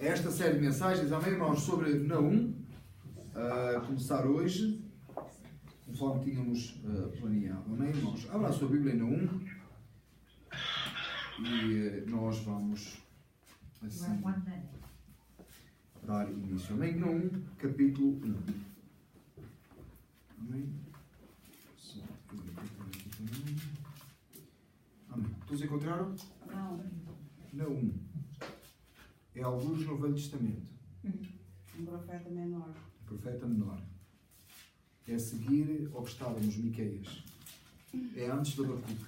esta série de mensagens, amém, irmãos, sobre Naum, a começar hoje, conforme tínhamos planeado, amém, irmãos? Abra a sua Bíblia em Naum e nós vamos assim dar início. Amém? Naum, capítulo 1. Amém? Amém. Todos encontraram? Não. Naum. É alguns no Velho Testamento. Um profeta menor. Um profeta menor. É a seguir ao que estávamos, Miqueias. É antes do Abacuque.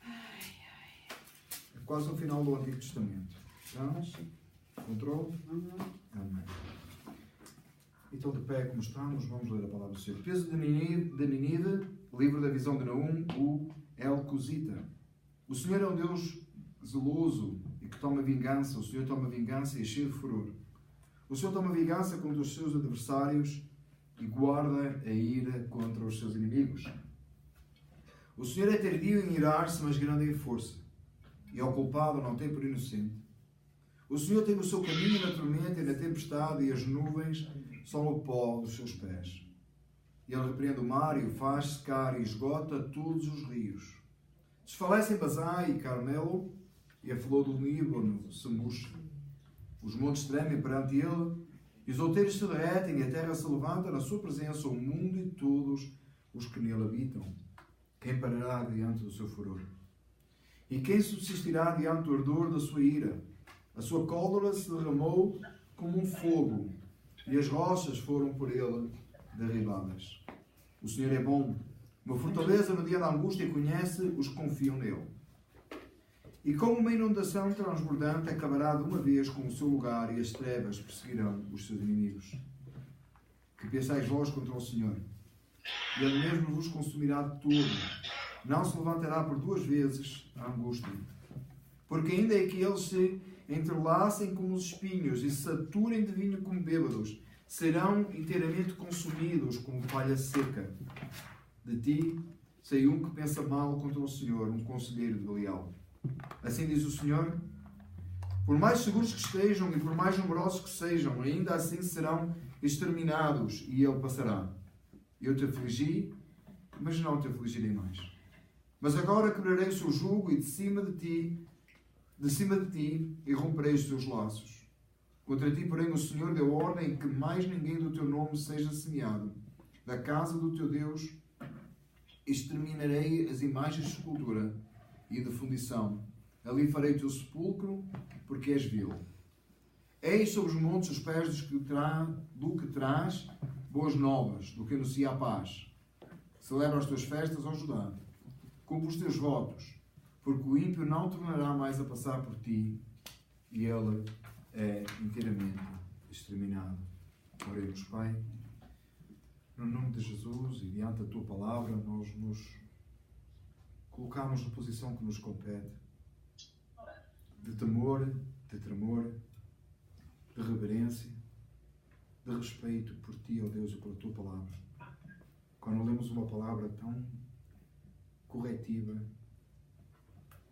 É quase o final do Antigo Testamento. Então, controle? Amém. Então, de pé como estamos, vamos ler a palavra do Senhor. Peso de Nínive, livro da visão de Naum, o El-Cusita. O Senhor é um Deus zeloso e que toma vingança. O Senhor toma vingança e é cheio de furor. O Senhor toma vingança contra os seus adversários e guarda a ira contra os seus inimigos. O Senhor é tardio em irar-se, mas grande em força. E ao culpado não tem por inocente. O Senhor tem o seu caminho na tormenta e na tempestade, e as nuvens são o pó dos seus pés. Ele repreende o mar e o faz secar e esgota todos os rios. Desfalecem Bazã e Carmelo, e a flor do Líbano se murcha. Os montes tremem perante ele, e os outeiros se derretem, e a terra se levanta na sua presença, o mundo e todos os que nele habitam. Quem parará diante do seu furor? E quem subsistirá diante do ardor da sua ira? A sua cólera se derramou como um fogo, e as rochas foram por ele derribadas. O Senhor é bom, uma fortaleza no dia da angústia, e conhece os que confiam nele. E como uma inundação transbordante acabará de uma vez com o seu lugar, e as trevas perseguirão os seus inimigos. Que pensais vós contra o Senhor? E ele mesmo vos consumirá de todo. Não se levantará por duas vezes a angústia. Porque ainda é que eles se entrelacem como os espinhos e se saturem de vinho como bêbados, serão inteiramente consumidos como palha seca. De ti saiu um que pensa mal contra o Senhor, um conselheiro de Belial. Assim diz o Senhor: por mais seguros que estejam e por mais numerosos que sejam, ainda assim serão exterminados, e ele passará. Eu te afligi, mas não te afligirei mais. Mas agora quebrarei o seu jugo, e de cima de ti, e romperei os teus laços. Contra ti, porém, o Senhor deu ordem que mais ninguém do teu nome seja semeado. Da casa do teu Deus exterminarei as imagens de escultura e de fundição. Ali farei o teu sepulcro, porque és vil. Eis sobre os montes os pés do que traz boas novas, do que anuncia a paz. Celebra as tuas festas, ó Judá. Cumpre os teus votos, porque o ímpio não tornará mais a passar por ti, e ele é inteiramente exterminado. Oremos, Pai. No nome de Jesus e diante da Tua Palavra, nós nos colocamos na posição que nos compete, de temor, de tremor, de reverência, de respeito por Ti, ó Deus, e pela Tua Palavra. Quando lemos uma palavra tão corretiva,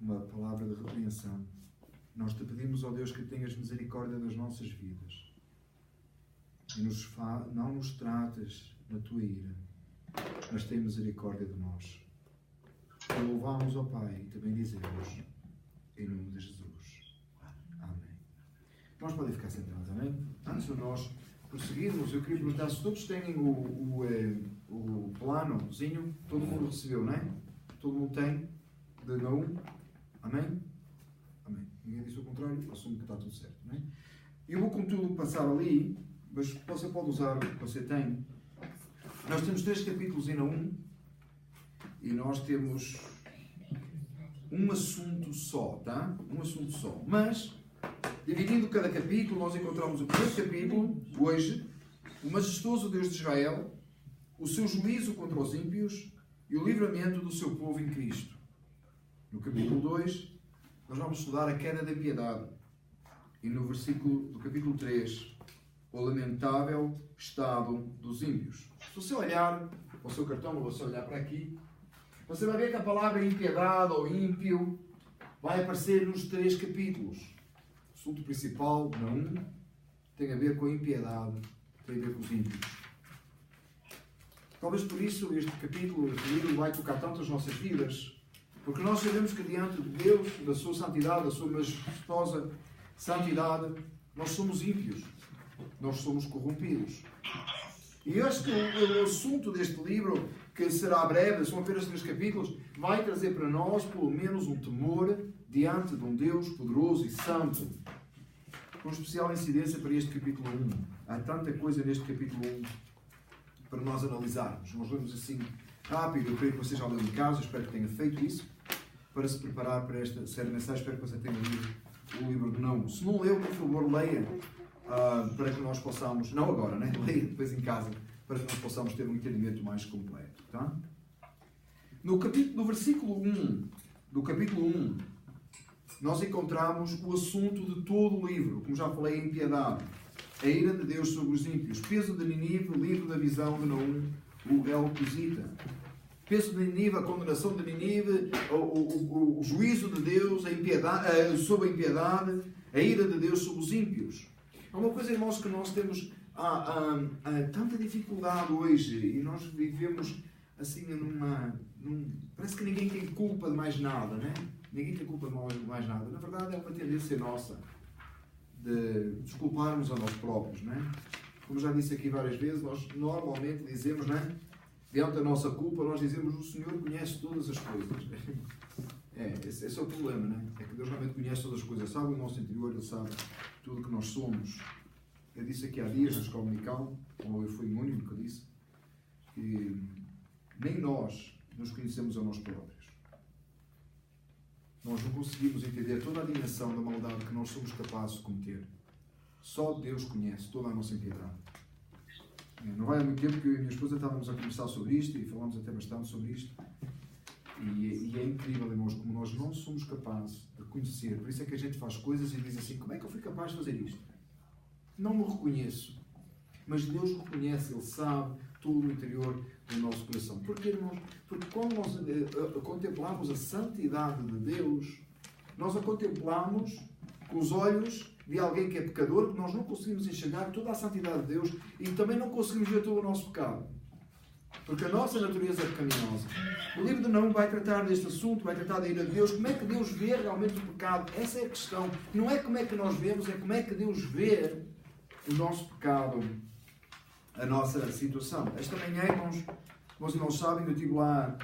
uma palavra de repreensão, nós Te pedimos, ó Deus, que tenhas misericórdia das nossas vidas e não nos trates na Tua ira, mas tem misericórdia de nós. Te louvamos, ó Pai, e também dizemos, em nome de Jesus. Amém. Nós podemos ficar sentados, amém? Antes de nós prosseguirmos, eu queria perguntar se todos têm o planozinho. Todo mundo recebeu, não é? Todo mundo tem, de Naum. Amém? Amém. Ninguém disse o contrário, assumo que está tudo certo, não é? Eu vou, contudo, passar ali, mas você pode usar o que você tem. Nós temos 3 capítulos em Naum e nós temos um assunto só, tá? Um assunto só. Mas, dividindo cada capítulo, nós encontramos o primeiro capítulo, hoje, o majestoso Deus de Israel, o seu juízo contra os ímpios e o livramento do seu povo em Cristo. No capítulo 2, nós vamos estudar a queda da piedade. E no versículo do capítulo 3, o lamentável estado dos ímpios. Se você olhar para o seu cartão, ou você olhar para aqui, você vai ver que a palavra impiedade ou ímpio vai aparecer nos 3 capítulos. assunto principal, não, tem a ver com a impiedade, tem a ver com os ímpios. Talvez por isso este capítulo, este livro, vai tocar tanto as nossas vidas, porque nós sabemos que diante de Deus, da sua santidade, da sua majestosa santidade, nós somos ímpios, nós somos corrompidos. E este o assunto deste livro, que será breve, são apenas 3 capítulos, vai trazer para nós, pelo menos, um temor diante de um Deus poderoso e santo. Com especial incidência para este capítulo 1. Há tanta coisa neste capítulo 1 para nós analisarmos. Nós lemos assim rápido, eu creio que você já leu em casa, espero que tenha feito isso, para se preparar para esta série de mensagens. Espero que você tenha lido o livro de Naum. Se não leu, por favor, leia, para que nós possamos, não agora, né? Leia depois em casa, para que nós possamos ter um entendimento mais completo. Tá? No versículo 1 do capítulo 1, nós encontramos o assunto de todo o livro, como já falei, a impiedade, a ira de Deus sobre os ímpios, peso de Nínive, o livro da visão de Naum, o Elcosita. Peso de Nínive, a condenação de Nínive, o juízo de Deus, a impiedade, sobre a impiedade, a ira de Deus sobre os ímpios. Há uma coisa, irmãos, que nós temos tanta dificuldade hoje, e nós vivemos assim parece que ninguém tem culpa de mais nada, né? Ninguém tem culpa de mais nada. Na verdade, é uma tendência nossa de desculparmos a nós próprios, né? Como já disse aqui várias vezes, nós normalmente dizemos, né? Diante da nossa culpa, nós dizemos: o Senhor conhece todas as coisas. Esse é o problema, né? É que Deus realmente conhece todas as coisas, sabe o nosso interior, Ele sabe tudo o que nós somos. Eu disse aqui há dias na escola dominical, ou eu fui o único que disse, que nem nós nos conhecemos a nós próprios. Nós não conseguimos entender toda a dimensão da maldade que nós somos capazes de cometer. Só Deus conhece toda a nossa impiedade. Não vai há muito tempo que eu e a minha esposa estávamos a conversar sobre isto, e falámos até bastante sobre isto. E é incrível, irmãos, como nós não somos capazes de reconhecer. Por isso é que a gente faz coisas e diz assim: como é que eu fui capaz de fazer isto? Não me reconheço. Mas Deus reconhece, Ele sabe todo o interior do nosso coração. Porquê, irmãos? Porque quando nós contemplamos a santidade de Deus, nós a contemplamos com os olhos de alguém que é pecador, que nós não conseguimos enxergar toda a santidade de Deus e também não conseguimos ver todo o nosso pecado. Porque a nossa natureza é pecaminosa. O livro de Naum vai tratar deste assunto, vai tratar da ira de Deus. Como é que Deus vê realmente o pecado? Essa é a questão. Não é como é que nós vemos, é como é que Deus vê o nosso pecado, a nossa situação. Esta manhã, irmãos, vocês não sabem, eu estive lá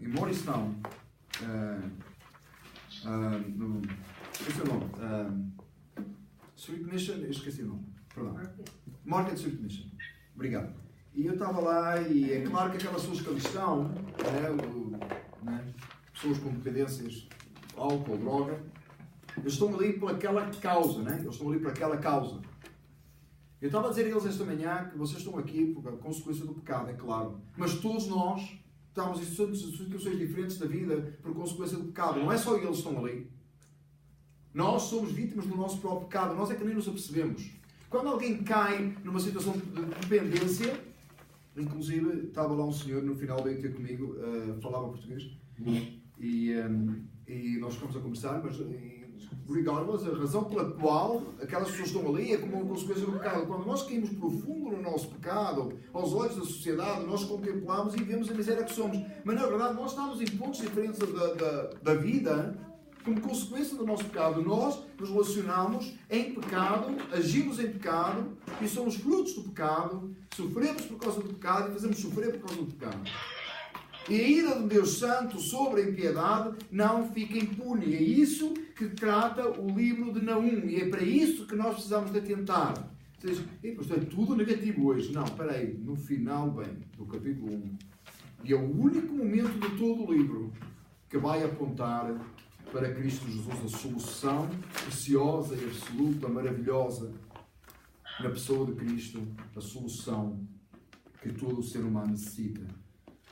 em Morristown, esqueci o nome, Street Mission, esqueci o nome, perdão, Market Street Mission, obrigado. E eu estava lá e é claro que aquelas pessoas que ali estão, pessoas com dependências, álcool, droga, eles estão ali por aquela causa, né? Eles estão ali por aquela causa. Eu estava a dizer a eles esta manhã que vocês estão aqui por consequência do pecado, é claro. Mas todos nós estamos em situações diferentes da vida por consequência do pecado. Não é só eles que estão ali. Nós somos vítimas do nosso próprio pecado. Nós é que nem nos apercebemos. Quando alguém cai numa situação de dependência, inclusive estava lá um senhor no final veio ter comigo, falava português, e nós ficamos a conversar, mas regardless, a razão pela qual aquelas pessoas estão ali é como uma consequência do pecado. Quando nós caímos profundo no nosso pecado, aos olhos da sociedade, nós contemplamos e vemos a miséria que somos. Mas na verdade nós estamos em pontos diferentes da vida como consequência do nosso pecado. Nós nos relacionamos em pecado, agimos em pecado e somos frutos do pecado, sofremos por causa do pecado e fazemos sofrer por causa do pecado. E a ira de Deus Santo sobre a impiedade não fica impune. É isso que trata o livro de Naum. E é para isso que nós precisamos de atentar. Vocês dizem, pastor, é tudo negativo hoje. Não, espera aí. No final, do capítulo 1. E é o único momento de todo o livro que vai apontar para Cristo Jesus, a solução preciosa e absoluta, maravilhosa, na pessoa de Cristo, a solução que todo o ser humano necessita.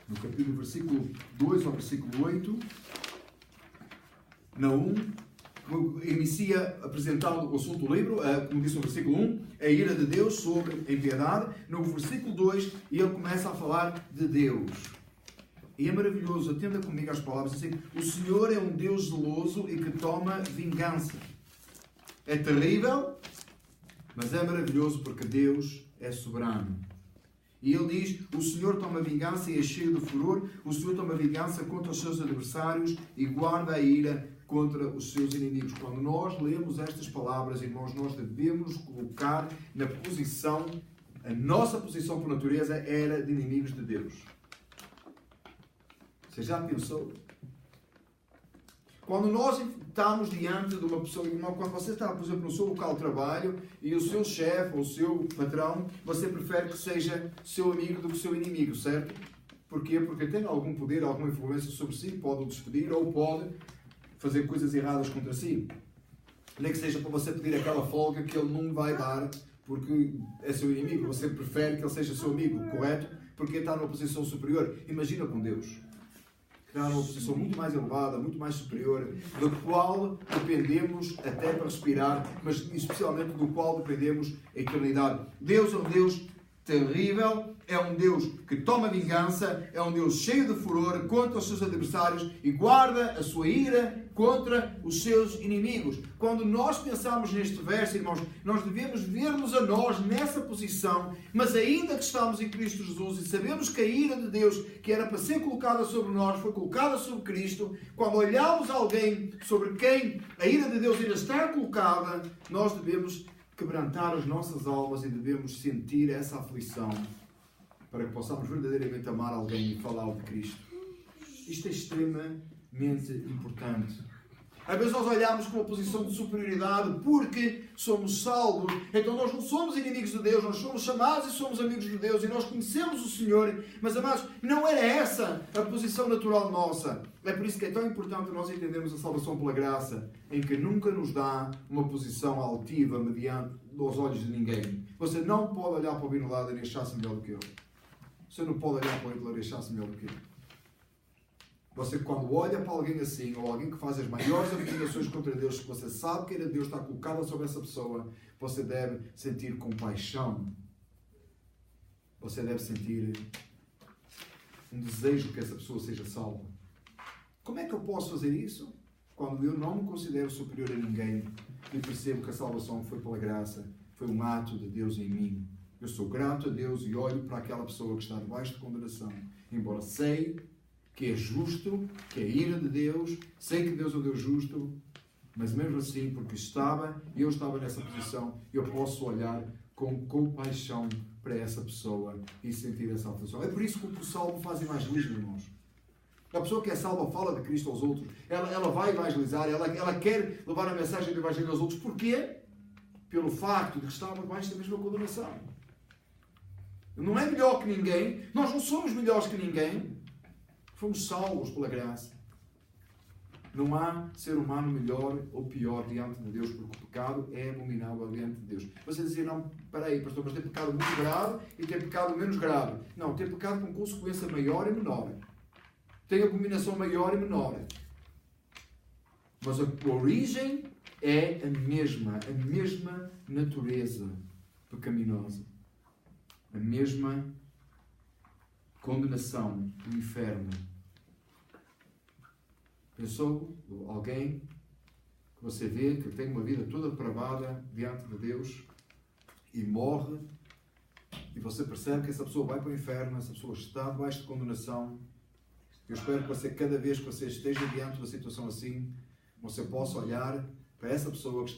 No capítulo, versículo 2 ao versículo 8, Naum inicia apresentando o assunto do livro, como disse no versículo 1, a ira de Deus sobre a impiedade. No versículo 2, ele começa a falar de Deus. E é maravilhoso, atenda comigo às palavras, assim, o Senhor é um Deus zeloso e que toma vingança. É terrível, mas é maravilhoso porque Deus é soberano. E ele diz, o Senhor toma vingança e é cheio de furor, o Senhor toma vingança contra os seus adversários e guarda a ira contra os seus inimigos. Quando nós lemos estas palavras, irmãos, nós devemos colocar na posição, a nossa posição por natureza era de inimigos de Deus. Você já pensou? Quando nós estamos diante de uma pessoa, quando você está, por exemplo, no seu local de trabalho e o seu chefe ou o seu patrão, você prefere que seja seu amigo do que seu inimigo, certo? Porquê? Porque tem algum poder, alguma influência sobre si, pode o despedir ou pode fazer coisas erradas contra si. Nem que seja para você pedir aquela folga que ele não vai dar porque é seu inimigo. Você prefere que ele seja seu amigo, correto? Porque está numa posição superior. Imagina com Deus. Está numa posição muito mais elevada, muito mais superior, do qual dependemos até para respirar, mas especialmente do qual dependemos a eternidade. Deus é um Deus terrível, é um Deus que toma vingança, é um Deus cheio de furor contra os seus adversários e guarda a sua ira contra os seus inimigos. Quando nós pensamos neste verso, irmãos, nós devemos ver-nos a nós nessa posição, mas ainda que estamos em Cristo Jesus e sabemos que a ira de Deus, que era para ser colocada sobre nós, foi colocada sobre Cristo, quando olhamos alguém sobre quem a ira de Deus ainda está colocada, nós devemos quebrantar as nossas almas e devemos sentir essa aflição para que possamos verdadeiramente amar alguém e falar de Cristo. Isto é extremamente importante. Às vezes nós olhamos com uma posição de superioridade porque somos salvos. Então nós não somos inimigos de Deus, nós somos chamados e somos amigos de Deus e nós conhecemos o Senhor. Mas, amados, não era essa a posição natural nossa. É por isso que é tão importante nós entendermos a salvação pela graça, em que nunca nos dá uma posição altiva mediante os olhos de ninguém. Você não pode olhar para o Bin Laden e achar-se melhor do que ele. Você não pode olhar para o Hitler e achar-se melhor do que ele. Você, quando olha para alguém assim, ou alguém que faz as maiores abominações contra Deus, que você sabe que Deus está colocado sobre essa pessoa, você deve sentir compaixão. Você deve sentir um desejo que essa pessoa seja salva. Como é que eu posso fazer isso? Quando eu não me considero superior a ninguém e percebo que a salvação foi pela graça, foi um ato de Deus em mim. Eu sou grato a Deus e olho para aquela pessoa que está debaixo de condenação, embora sei que é justo, que é a ira de Deus, sei que Deus é um Deus justo, mas mesmo assim, porque eu estava nessa posição, eu posso olhar com compaixão para essa pessoa e sentir essa aflição. É por isso que o salvo faz evangelismo, irmãos. A pessoa que é salva fala de Cristo aos outros, ela vai evangelizar, ela quer levar a mensagem do Evangelho aos outros. Porquê? Pelo facto de que estava debaixo da mesma condenação. Não é melhor que ninguém, nós não somos melhores que ninguém. Fomos salvos pela graça. Não há ser humano melhor ou pior diante de Deus, porque o pecado é abominável diante de Deus. Você dizia, não, espera aí, pastor, mas tem pecado muito grave e tem pecado menos grave. Não, tem pecado com consequência maior e menor. Tem abominação maior e menor. Mas a origem é a mesma natureza pecaminosa. A mesma condenação do inferno. Pensou alguém que você vê que tem uma vida toda depravada diante de Deus e morre e você percebe que essa pessoa vai para o inferno, essa pessoa está debaixo de condenação. Eu espero que você, cada vez que você esteja diante de uma situação assim, você possa olhar para essa pessoa que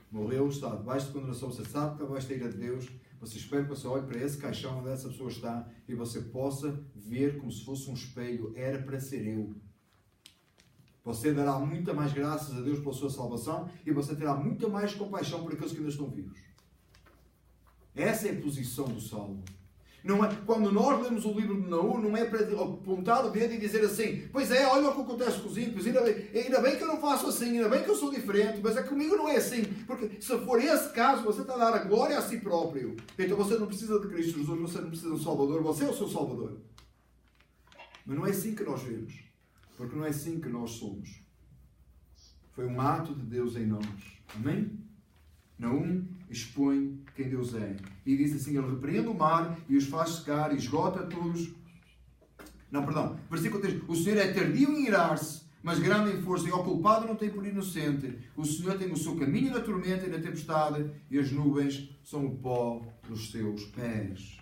morreu, está debaixo de condenação, você sabe que está debaixo da ira de Deus. Você espera que você olhe para esse caixão onde essa pessoa está e você possa ver como se fosse um espelho. Era para ser eu. Você dará muita mais graças a Deus pela sua salvação e você terá muita mais compaixão por aqueles que ainda estão vivos. Essa é a posição do salvo. Não é, quando nós lemos o livro de Naum, não é para apontar o dedo e dizer assim, pois é, olha o que acontece com os ímpios, ainda bem que eu não faço assim, ainda bem que eu sou diferente, mas é que comigo não é assim, porque se for esse caso, você está a dar a glória a si próprio. Então você não precisa de Cristo Jesus, você não precisa de um Salvador, você é o seu Salvador. Mas não é assim que nós vemos, porque não é assim que nós somos. Foi um ato de Deus em nós. Amém? Naum expõe quem Deus é. E diz assim, ele repreende o mar e os faz secar e esgota todos Não, perdão. Versículo 3. O Senhor é tardio em irar-se, mas grande em força, e ao culpado não tem por inocente. O Senhor tem o seu caminho na tormenta e na tempestade, e as nuvens são o pó dos seus pés.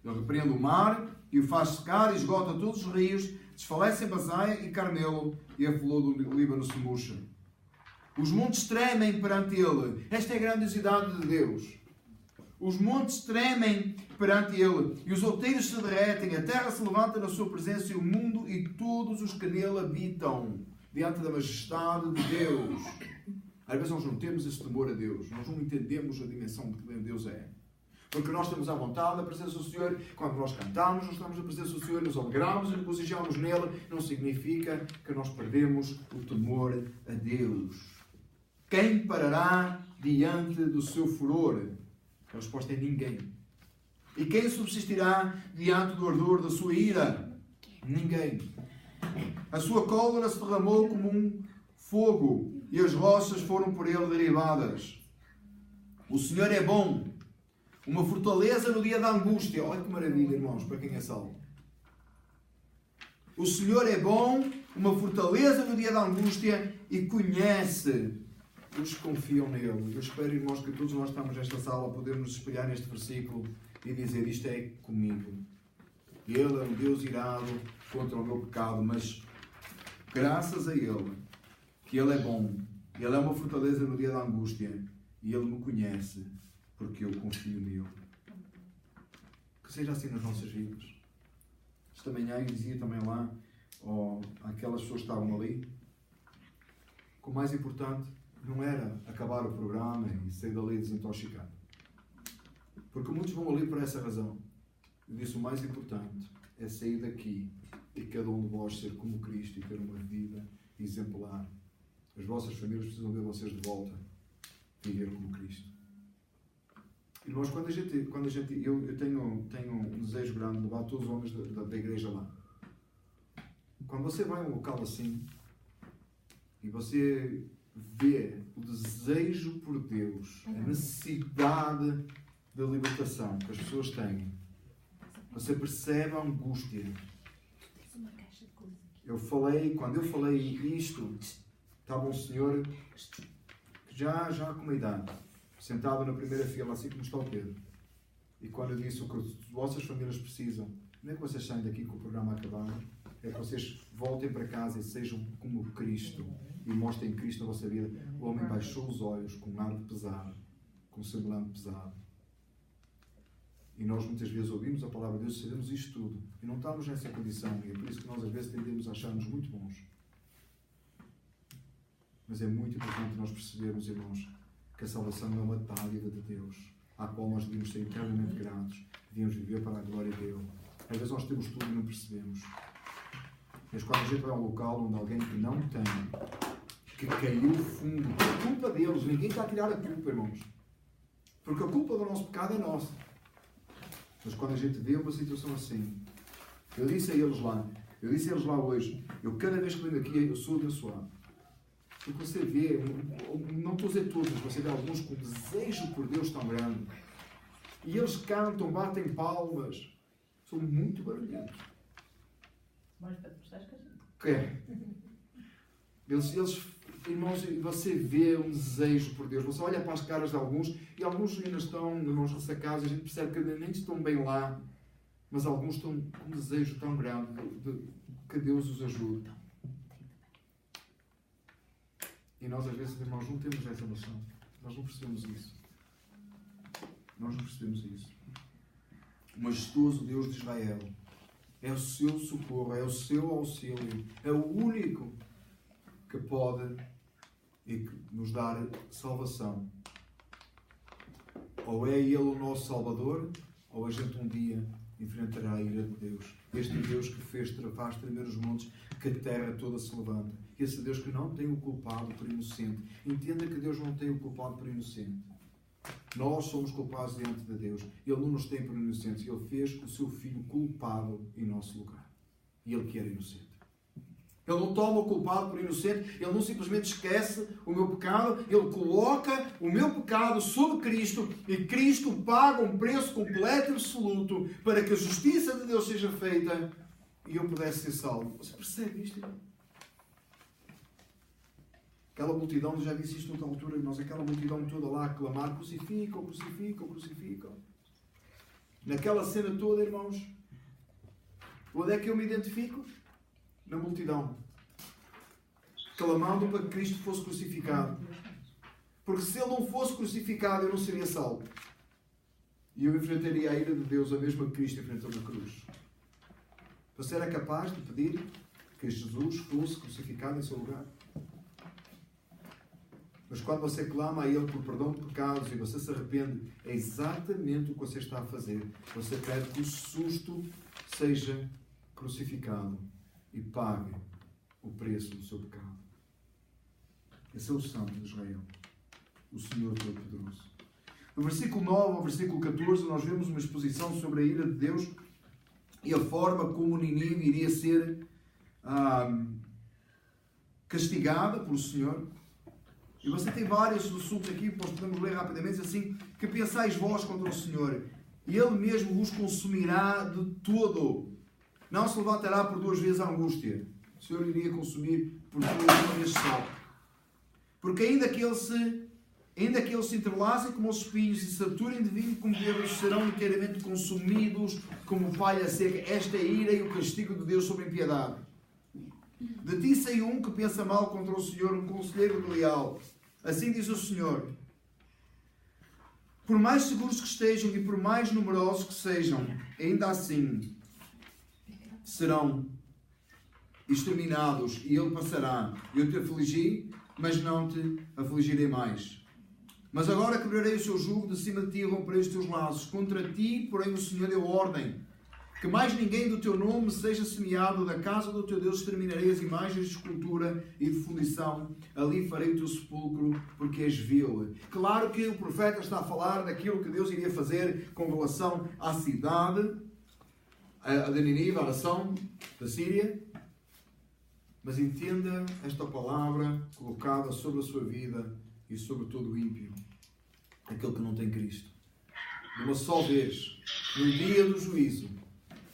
Ele repreende o mar e o faz secar, e esgota todos os rios, desfalece em Basaia e Carmelo, e a flor do Líbano se murcha. Os montes tremem perante ele. Esta é a grandiosidade de Deus. Os montes tremem perante ele, e os outeiros se derretem, a terra se levanta na sua presença, e o mundo e todos os que nele habitam, diante da majestade de Deus. Às vezes nós não temos esse temor a Deus, nós não entendemos a dimensão de quem Deus é. Porque nós estamos à vontade da presença do Senhor, quando nós cantamos, nós estamos na presença do Senhor, nos alegramos e regozijamos nele, não significa que nós perdemos o temor a Deus. Quem parará diante do seu furor? A resposta é ninguém. E quem subsistirá diante do ardor da sua ira? Ninguém. A sua cólera se derramou como um fogo, e as rochas foram por ele derribadas. O Senhor é bom, uma fortaleza no dia da angústia. Olha que maravilha, irmãos, para quem é salvo. O Senhor é bom, uma fortaleza no dia da angústia, e conhece os que confiam nele. Eu espero, irmãos, que todos nós estamos nesta sala podemos nos espelhar neste versículo e dizer: isto é comigo. Ele é um Deus irado contra o meu pecado, mas graças a Ele, que Ele é bom, Ele é uma fortaleza no dia da angústia, e Ele me conhece, porque eu confio nele. Que seja assim nas nossas vidas. Esta manhã eu dizia também lá, aquelas pessoas que estavam ali, que o mais importante não era acabar o programa e sair dali desintoxicado. Porque muitos vão ali por essa razão. Eu disse: o mais importante é sair daqui e cada um de vós ser como Cristo e ter uma vida exemplar. As vossas famílias precisam ver vocês de volta viver como Cristo. Irmãos, eu tenho um desejo grande de levar todos os homens da igreja lá. Quando você vai a um local assim e você vê o desejo por Deus, a necessidade da libertação que as pessoas têm, você percebe a angústia. Quando eu falei isto, estava um senhor já com uma idade, sentado na primeira fila, assim como está o Pedro. E quando eu disse: o que as vossas famílias precisam, não é que vocês saem daqui com o programa acabado, é que vocês voltem para casa e sejam como Cristo e mostrem Cristo na vossa vida. O homem baixou os olhos com um ar pesado, com um semblante pesado. E nós muitas vezes ouvimos a palavra de Deus e sabemos isto tudo. E não estamos nessa condição. E é por isso que nós às vezes tendemos a achar-nos muito bons. Mas é muito importante nós percebermos, irmãos, que a salvação é uma dádiva de Deus, à qual nós devemos ser eternamente gratos. Devemos viver para a glória dele. Às vezes nós temos tudo e não percebemos. Mas quando a gente vai a um local onde alguém que não tem, que caiu fundo, por culpa deles, ninguém está a tirar a culpa, irmãos. Porque a culpa do nosso pecado é nossa. Mas quando a gente vê uma situação assim, eu disse a eles lá hoje, eu cada vez que venho aqui, eu sou abençoado. Porque você vê, não estou a dizer todos, mas você vê alguns com desejo por Deus tão grande. E eles cantam, batem palmas, são muito barulhentos. Mais pentecostais que a gente. Que é? Eles, irmãos, você vê um desejo por Deus. Você olha para as caras de alguns, e alguns ainda estão, irmãos, ressacados, a gente percebe que nem estão bem lá, mas alguns estão com um desejo tão grande de que Deus os ajude. E nós, às vezes, irmãos, não temos essa noção. Nós não percebemos isso. Nós não percebemos isso. O majestoso Deus de Israel é o seu socorro, é o seu auxílio, é o único que pode e que nos dar salvação. Ou é Ele o nosso Salvador, ou a gente um dia enfrentará a ira de Deus. Este Deus que faz tremer os montes, que a terra toda se levanta. Esse Deus que não tem o culpado por inocente. Entenda que Deus não tem o culpado por inocente. Nós somos culpados diante de Deus. Ele não nos tem por inocentes. Ele fez o seu Filho culpado em nosso lugar. E Ele que era inocente. Ele não toma o culpado por inocente. Ele não simplesmente esquece o meu pecado. Ele coloca o meu pecado sobre Cristo. E Cristo paga um preço completo e absoluto para que a justiça de Deus seja feita. e eu pudesse ser salvo. Você percebe isto, irmão? Aquela multidão, já disse isto noutra altura, nós, aquela multidão toda lá a clamar, crucificam, crucificam, crucificam. Naquela cena toda, irmãos, onde é que eu me identifico? Na multidão. Clamando para que Cristo fosse crucificado. Porque se Ele não fosse crucificado, eu não seria salvo. E eu enfrentaria a ira de Deus, a mesma que Cristo enfrentou na cruz. Você era capaz de pedir que Jesus fosse crucificado em seu lugar? Mas quando você clama a Ele por perdão de pecados e você se arrepende, é exatamente o que você está a fazer. Você pede que o susto seja crucificado e pague o preço do seu pecado. Esse é o Santo de Israel, o Senhor Todo-Poderoso. No versículo 9 ao versículo 14, nós vemos uma exposição sobre a ira de Deus e a forma como Nínive iria ser castigada pelo Senhor. E você tem vários assuntos aqui, nós podemos ler rapidamente, assim, que pensais vós contra o Senhor, e Ele mesmo vos consumirá de todo. Não se levantará por duas vezes a angústia. O Senhor iria consumir por uma vez só. Porque ainda que eles se entrelacem como os espinhos e se saturem de vinho como bêbados, serão inteiramente consumidos como palha seca. Esta é a ira e o castigo de Deus sobre a impiedade. De ti saiu um que pensa mal contra o Senhor, um conselheiro leal. Assim diz o Senhor: por mais seguros que estejam e por mais numerosos que sejam, ainda assim serão exterminados e ele passará. Eu te afligi, mas não te afligirei mais. Mas agora quebrarei o seu jugo de cima de ti e romperei os teus laços. Contra ti, porém, o Senhor deu ordem: que mais ninguém do teu nome seja semeado, da casa do teu Deus exterminarei as imagens de escultura e de fundição, ali farei o teu sepulcro, porque és vil. Claro que o profeta está a falar daquilo que Deus iria fazer com relação à cidade, a de Nínive, a nação da Síria, mas entenda esta palavra colocada sobre a sua vida e sobre todo o ímpio, aquele que não tem Cristo. De uma só vez, no dia do juízo,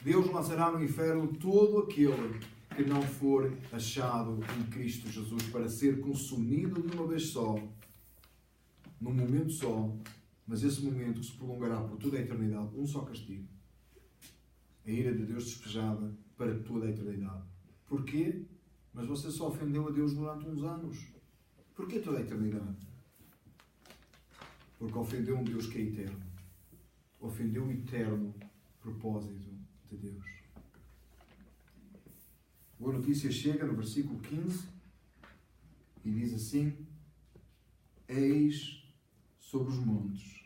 Deus lançará no inferno todo aquele que não for achado em Cristo Jesus, para ser consumido de uma vez só, num momento só, mas esse momento que se prolongará por toda a eternidade, um só castigo. A ira de Deus despejada para toda a eternidade. Porquê? Mas você só ofendeu a Deus durante uns anos. Porquê toda a eternidade? Porque ofendeu um Deus que é eterno. Ofendeu o eterno propósito de Deus. Boa notícia chega no versículo 15 e diz assim: eis sobre os montes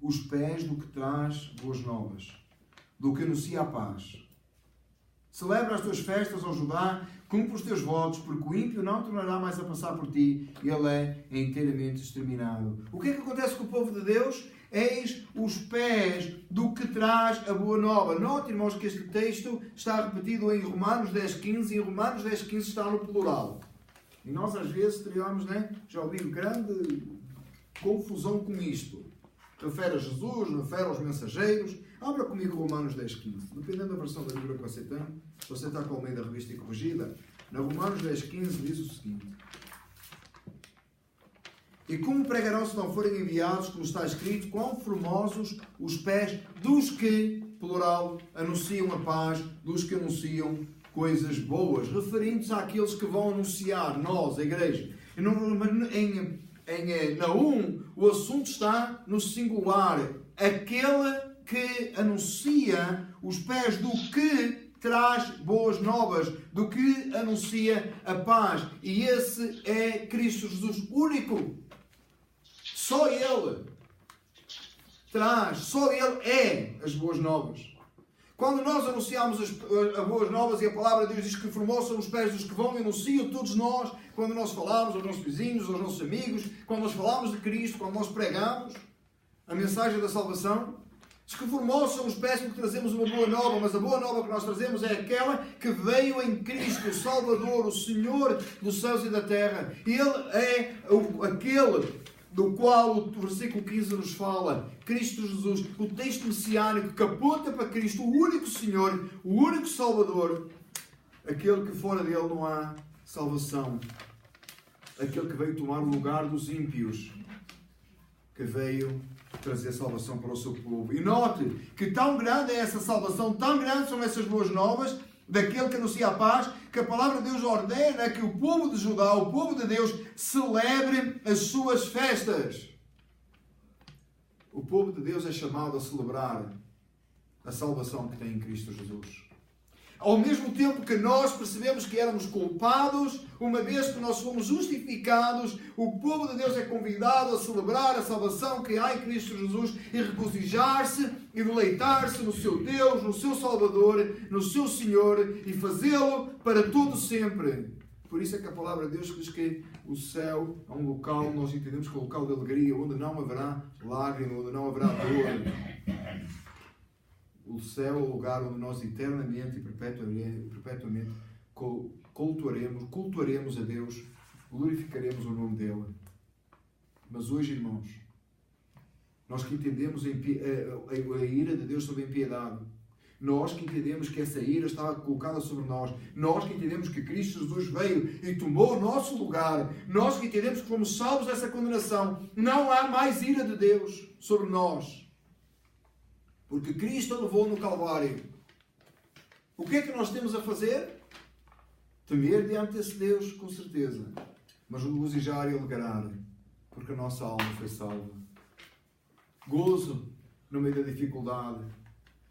os pés do que traz boas novas, do que anuncia a paz. Celebra as tuas festas, ó Judá, cumpre os teus votos, porque o ímpio não tornará mais a passar por ti, ele é inteiramente exterminado. O que é que acontece com o povo de Deus? Eis os pés do que traz a boa nova. Note, irmãos, que este texto está repetido em Romanos 10,15 e em Romanos 10,15 está no plural. E nós às vezes teríamos, já ouvi grande confusão com isto. Refere a Jesus, refere aos mensageiros. Abra comigo Romanos 10,15. Dependendo da versão da Bíblia que você tem, se você está com a Almeida Revista e Corrigida, na Romanos 10,15 diz o seguinte: e como pregarão se não forem enviados, como está escrito, quão formosos os pés dos que, plural, anunciam a paz, dos que anunciam coisas boas, referindo-se àqueles que vão anunciar, nós, a igreja. Em Naum, o assunto está no singular, aquele que anuncia os pés do que traz boas novas, do que anuncia a paz. E esse é Cristo Jesus, único. Só Ele traz, só Ele é as boas novas. Quando nós anunciamos as boas novas e a palavra de Deus diz que formosos são os pés dos que vão e anunciam, todos nós, quando nós falamos aos nossos vizinhos, aos nossos amigos, quando nós falamos de Cristo, quando nós pregamos a mensagem da salvação, diz que formosos são os pés porque trazemos uma boa nova, mas a boa nova que nós trazemos é aquela que veio em Cristo, o Salvador, o Senhor dos céus e da terra. Ele é aquele do qual o versículo 15 nos fala, Cristo Jesus, o texto messiânico que aponta para Cristo, o único Senhor, o único Salvador, aquele que fora dele não há salvação, aquele que veio tomar o lugar dos ímpios, que veio trazer salvação para o seu povo. E note que tão grande é essa salvação, tão grandes são essas boas novas, daquele que anuncia a paz, que a palavra de Deus ordena que o povo de Judá, o povo de Deus, celebre as suas festas. O povo de Deus é chamado a celebrar a salvação que tem em Cristo Jesus. Ao mesmo tempo que nós percebemos que éramos culpados, uma vez que nós fomos justificados, o povo de Deus é convidado a celebrar a salvação que há em Cristo Jesus e regozijar-se e deleitar-se no seu Deus, no seu Salvador, no seu Senhor e fazê-lo para todo sempre. Por isso é que a palavra de Deus diz que o céu é um local, nós entendemos que é um local de alegria, onde não haverá lágrima, onde não haverá dor. O céu é o lugar onde nós eternamente e perpetuamente cultuaremos a Deus, glorificaremos o nome dele. Mas hoje, irmãos, nós que entendemos a ira de Deus sobre a impiedade, nós que entendemos que essa ira estava colocada sobre nós, nós que entendemos que Cristo Jesus veio e tomou o nosso lugar, nós que entendemos que fomos salvos dessa condenação, não há mais ira de Deus sobre nós. Porque Cristo levou no Calvário. O que é que nós temos a fazer? Temer diante desse Deus, com certeza. Mas regozijar e alegrar, porque a nossa alma foi salva. Gozo no meio da dificuldade.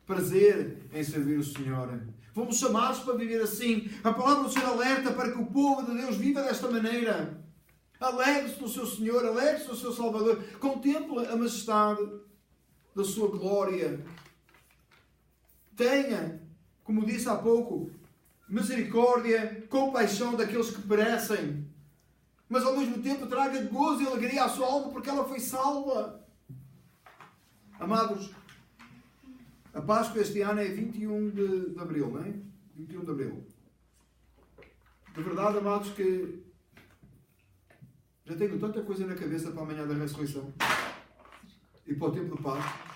Prazer em servir o Senhor. Fomos chamados para viver assim. A palavra do Senhor alerta para que o povo de Deus viva desta maneira. Alegre-se no seu Senhor, alegre-se no seu Salvador. Contemple a majestade da sua glória. Tenha, como disse há pouco, misericórdia, compaixão daqueles que perecem. Mas ao mesmo tempo traga gozo e alegria à sua alma porque ela foi salva. Amados, a Páscoa este ano é 21 de Abril, não é? 21 de Abril. De verdade, amados, que já tenho tanta coisa na cabeça para amanhã da ressurreição e para o tempo de Páscoa,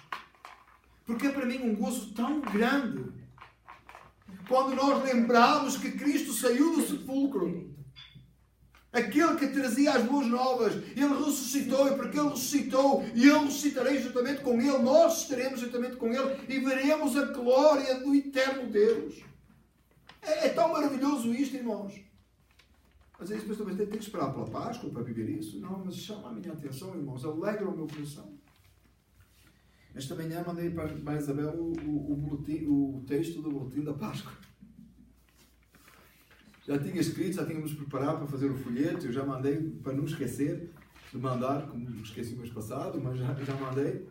porque é para mim um gozo tão grande quando nós lembramos que Cristo saiu do sepulcro, aquele que trazia as boas novas, Ele ressuscitou, e porque Ele ressuscitou e eu ressuscitarei juntamente com Ele, nós estaremos juntamente com Ele e veremos a glória do eterno Deus. É tão maravilhoso isto, irmãos. Mas é isso, mas também tem que esperar pela Páscoa para viver isso? Não, mas chama a minha atenção, irmãos, alegra o meu coração. Esta manhã mandei para a Isabel o texto do boletim da Páscoa. Já tinha escrito, já tínhamos preparado para fazer o folheto, eu já mandei para não esquecer de mandar, como esqueci o mês passado, mas já mandei.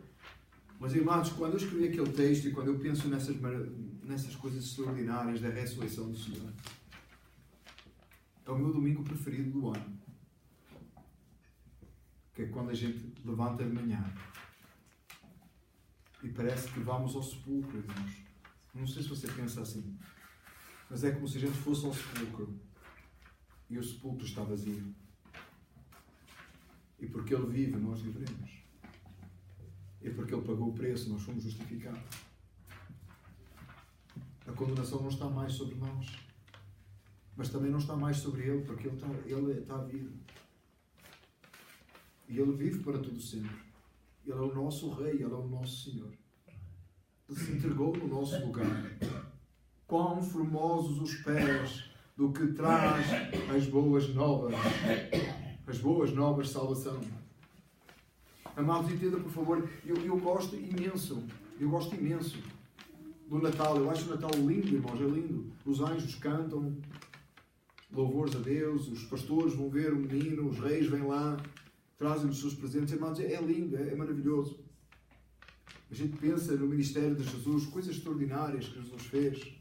Mas, irmãos, quando eu escrevi aquele texto e quando eu penso nessas coisas extraordinárias da ressurreição do Senhor, é o meu domingo preferido do ano. Que é quando a gente levanta de manhã e parece que vamos ao sepulcro, irmãos. Não sei se você pensa assim, mas é como se a gente fosse ao sepulcro e o sepulcro está vazio. E porque Ele vive, nós viveremos. E porque Ele pagou o preço, nós fomos justificados. A condenação não está mais sobre nós, mas também não está mais sobre Ele, porque Ele está vivo. E Ele vive para todo sempre. Ele é o nosso Rei, Ele é o nosso Senhor. Ele se entregou no nosso lugar. Quão formosos os pés do que traz as boas novas. As boas novas de salvação. Amados, entenda, por favor, eu gosto imenso do Natal. Eu acho o Natal lindo, irmãos, é lindo. Os anjos cantam louvores a Deus, os pastores vão ver o menino, os reis vêm lá, trazem os seus presentes. Irmãos, é lindo, é maravilhoso. A gente pensa no ministério de Jesus, coisas extraordinárias que Jesus fez.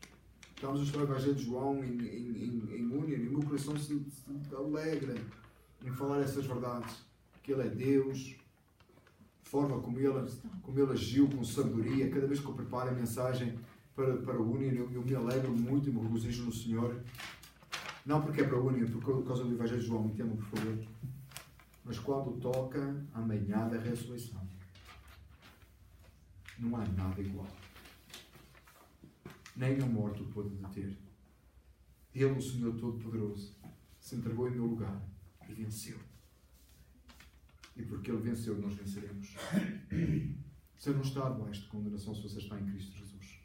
Estamos a estudar o Evangelho de João em Únia, e o meu coração se alegra em falar essas verdades. Que Ele é Deus, a forma como Ele agiu com sabedoria. Cada vez que eu preparo a mensagem para o Únia, eu me alegro muito e me regozijo no Senhor. Não porque é para a Únia, por causa do Evangelho de João, entendam, por favor. Mas quando toca a manhã da ressurreição, não há nada igual. Nem a morte o pôde deter. Ele, o Senhor Todo-Poderoso, se entregou em meu lugar e venceu. E porque Ele venceu, nós venceremos. Você não está debaixo de condenação se você está em Cristo Jesus.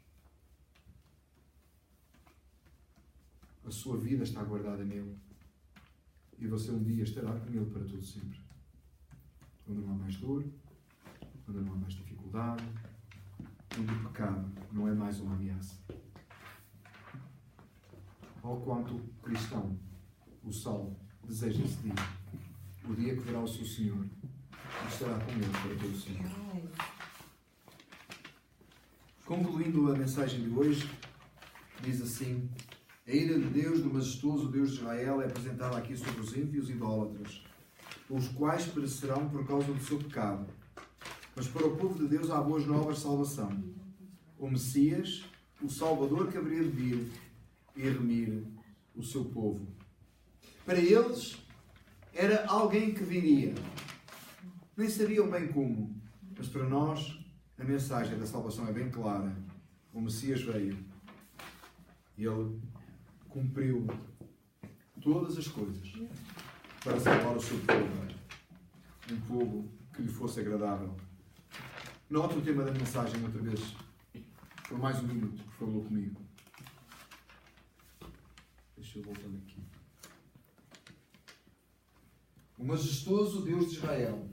A sua vida está guardada nele. E você um dia estará com Ele para todo sempre. Quando não há mais dor, quando não há mais dificuldade, quando o pecado não é mais uma ameaça. Ao quanto cristão, o salvo deseja esse dia. O dia que verá o seu Senhor e estará com Ele para todo sempre. Concluindo a mensagem de hoje, diz assim: a ira de Deus, do majestoso Deus de Israel, é apresentada aqui sobre os ímpios e idólatras, os quais perecerão por causa do seu pecado. Mas para o povo de Deus há boas novas de salvação. O Messias, o Salvador que haveria de vir e remir o seu povo. Para eles, era alguém que viria. Nem sabiam bem como, mas para nós, a mensagem da salvação é bem clara. O Messias veio. Ele cumpriu todas as coisas para salvar o seu povo. Um povo que lhe fosse agradável. Note o tema da mensagem outra vez. Por mais um minuto, por favor, comigo. Deixa eu voltar aqui. O majestoso Deus de Israel,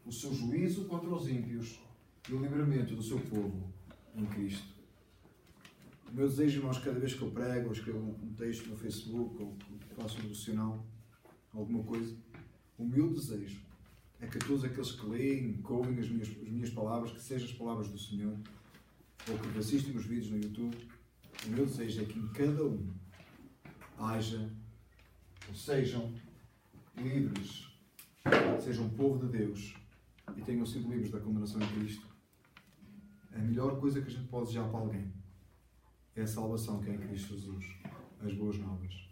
o seu juízo contra os ímpios e o livramento do seu povo em Cristo. O meu desejo, irmãos, cada vez que eu prego, ou escrevo um texto no Facebook, ou faço um devocional, alguma coisa, o meu desejo é que todos aqueles que leem, que ouvem as minhas palavras, que sejam as palavras do Senhor, ou que assistem os vídeos no YouTube, o meu desejo é que em cada um haja, ou sejam livres, sejam povo de Deus e tenham sido livres da condenação em Cristo. A melhor coisa que a gente pode desejar para alguém é a salvação que é em Cristo Jesus, as boas novas.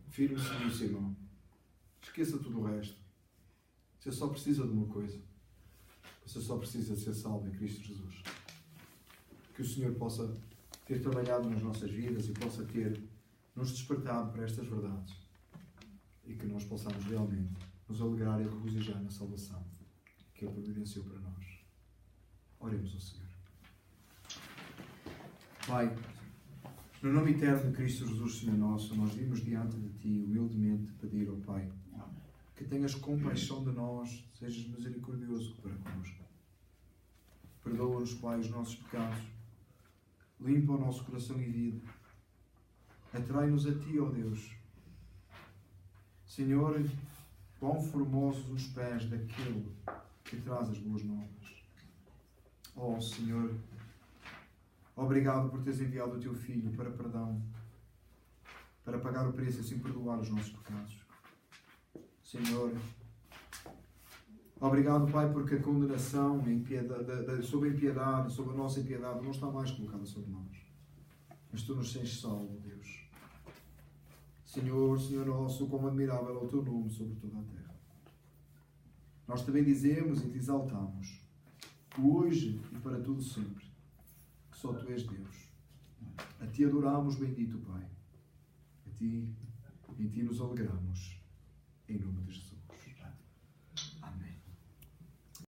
Firme-se nisso, irmão. Esqueça tudo o resto. Você só precisa de uma coisa. Você só precisa de ser salvo em Cristo Jesus. Que o Senhor possa ter trabalhado nas nossas vidas e possa ter nos despertado para estas verdades. E que nós possamos realmente nos alegrar e regozijar na salvação que Ele providenciou para nós. Oremos ao Senhor. Pai, no nome eterno de Cristo Jesus, Senhor nosso, nós vimos diante de Ti humildemente pedir ao Pai que tenhas compaixão de nós, sejas misericordioso para connosco. Perdoa-nos, Pai, os nossos pecados. Limpa o nosso coração e vida. Atrai-nos a Ti, ó Deus. Senhor, quão formosos os pés daquele que traz as boas novas. Ó Senhor, obrigado por teres enviado o Teu Filho para perdão, para pagar o preço e assim perdoar os nossos pecados. Senhor, obrigado, Pai, porque a condenação sobre a impiedade, sobre a nossa impiedade, não está mais colocada sobre nós. Mas Tu nos tens salvo, Deus. Senhor, Senhor nosso, como admirável é o Teu nome sobre toda a terra. Nós também dizemos e Te exaltamos, hoje e para todo sempre, que só Tu és Deus. A Ti adoramos, bendito Pai. A Ti, em Ti nos alegramos. Em nome de Jesus.